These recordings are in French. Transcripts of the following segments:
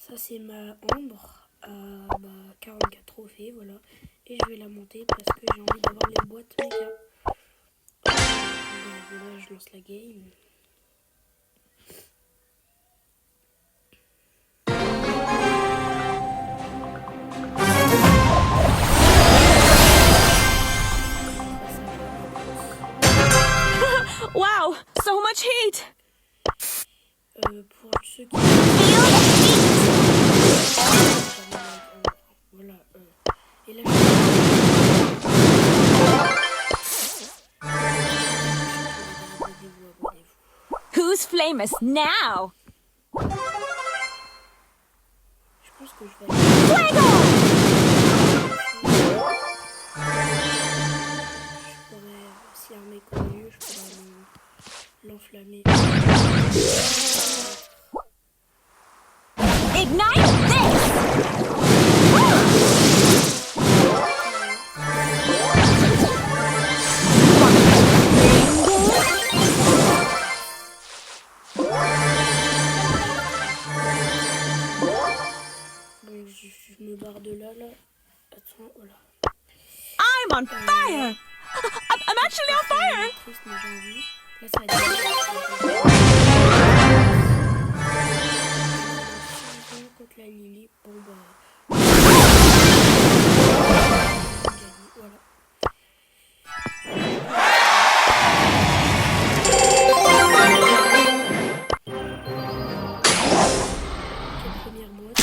Ça c'est ma ambre à 44 trophées, voilà. Et je vais la monter parce que j'ai envie d'avoir les boîtes Méca. Voilà, je lance la game. Wow, so much heat. Pour ceux qui... Voilà. Et là, abonnez-vous. Who's famous now? Je pense que je vais... Fuego! Je pourrais, si un mec connu, je pourrais l'enflammer. Ignite this! Donc je me barre de là. Attends, voilà. I'm on fire! I'm actually on fire! Triste, mais j'ai envie. Là, ça va être... contre la Lily. Bon, voilà. Première boîte.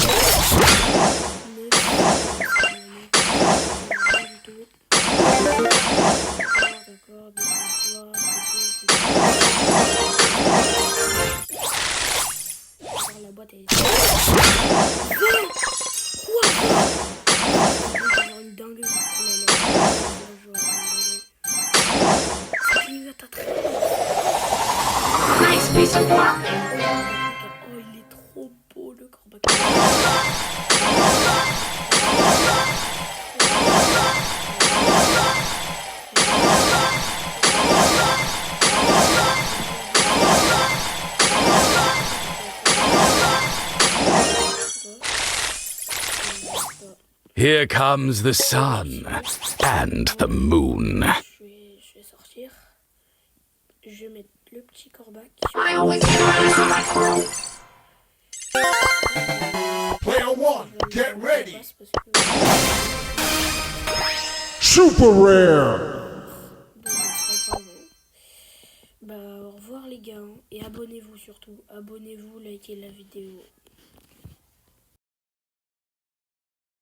D'accord, la boîte est... Une dingue. Nice piece of work. Oh, il est trop beau le corbac. Here comes the sun and the moon. Je vais sortir. Je vais mettre le petit corbac. I always get my crew. Player one, get ready. Super rare. Au revoir les gars. Et abonnez-vous surtout. Abonnez-vous, likez la vidéo.